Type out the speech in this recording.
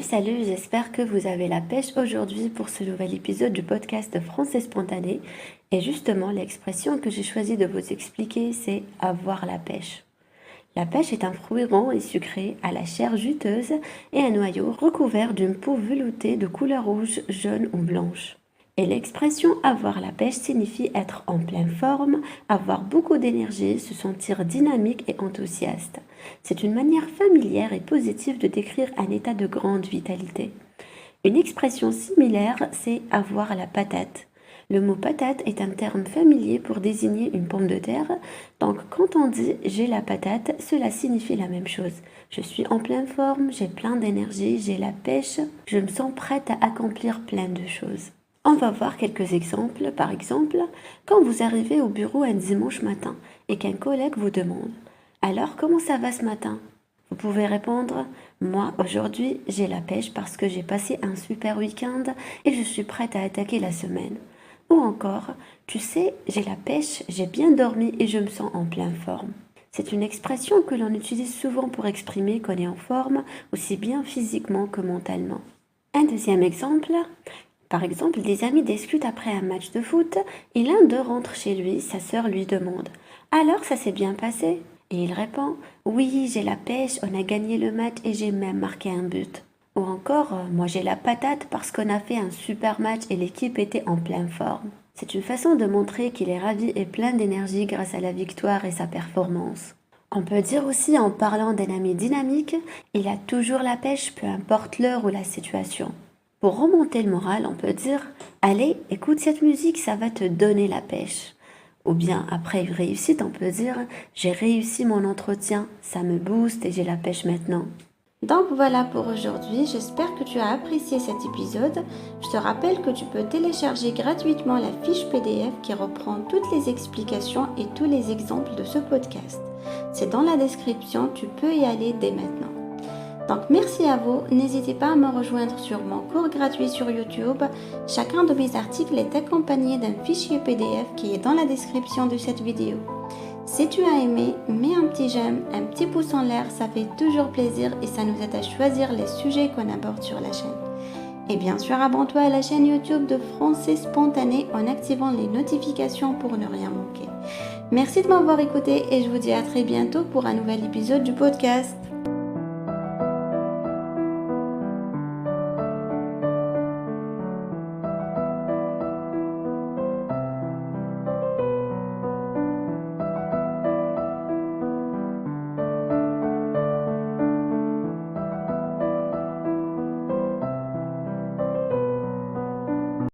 Salut, j'espère que vous avez la pêche aujourd'hui pour ce nouvel épisode du podcast Français Spontané. Et justement, l'expression que j'ai choisi de vous expliquer, c'est avoir la pêche. La pêche est un fruit rond et sucré à la chair juteuse et un noyau recouvert d'une peau veloutée de couleur rouge, jaune ou blanche. Et l'expression avoir la pêche signifie être en pleine forme, avoir beaucoup d'énergie, se sentir dynamique et enthousiaste. C'est une manière familière et positive de décrire un état de grande vitalité. Une expression similaire, c'est avoir la patate. Le mot patate est un terme familier pour désigner une pomme de terre. Donc quand on dit j'ai la patate, cela signifie la même chose. Je suis en pleine forme, j'ai plein d'énergie, j'ai la pêche, je me sens prête à accomplir plein de choses. On va voir quelques exemples. Par exemple, quand vous arrivez au bureau un dimanche matin et qu'un collègue vous demande « Alors, comment ça va ce matin ?» Vous pouvez répondre « Moi, aujourd'hui, j'ai la pêche parce que j'ai passé un super week-end et je suis prête à attaquer la semaine. » Ou encore « Tu sais, j'ai la pêche, j'ai bien dormi et je me sens en pleine forme. » C'est une expression que l'on utilise souvent pour exprimer qu'on est en forme, aussi bien physiquement que mentalement. Un deuxième exemple. Par exemple, des amis discutent après un match de foot et l'un d'eux rentre chez lui, sa sœur lui demande « Alors, ça s'est bien passé ?» Et il répond « Oui, j'ai la pêche, on a gagné le match et j'ai même marqué un but. » Ou encore « Moi j'ai la patate parce qu'on a fait un super match et l'équipe était en pleine forme. » C'est une façon de montrer qu'il est ravi et plein d'énergie grâce à la victoire et sa performance. On peut dire aussi en parlant d'un ami dynamique « Il a toujours la pêche, peu importe l'heure ou la situation. » Pour remonter le moral, on peut dire « Allez, écoute cette musique, ça va te donner la pêche. » Ou bien après une réussite, on peut dire « J'ai réussi mon entretien, ça me booste et j'ai la pêche maintenant. » Donc voilà pour aujourd'hui, j'espère que tu as apprécié cet épisode. Je te rappelle que tu peux télécharger gratuitement la fiche PDF qui reprend toutes les explications et tous les exemples de ce podcast. C'est dans la description, tu peux y aller dès maintenant. Donc merci à vous, n'hésitez pas à me rejoindre sur mon cours gratuit sur YouTube. Chacun de mes articles est accompagné d'un fichier PDF qui est dans la description de cette vidéo. Si tu as aimé, mets un petit j'aime, un petit pouce en l'air, ça fait toujours plaisir et ça nous aide à choisir les sujets qu'on aborde sur la chaîne. Et bien sûr, abonne-toi à la chaîne YouTube de Français Spontané en activant les notifications pour ne rien manquer. Merci de m'avoir écouté et je vous dis à très bientôt pour un nouvel épisode du podcast.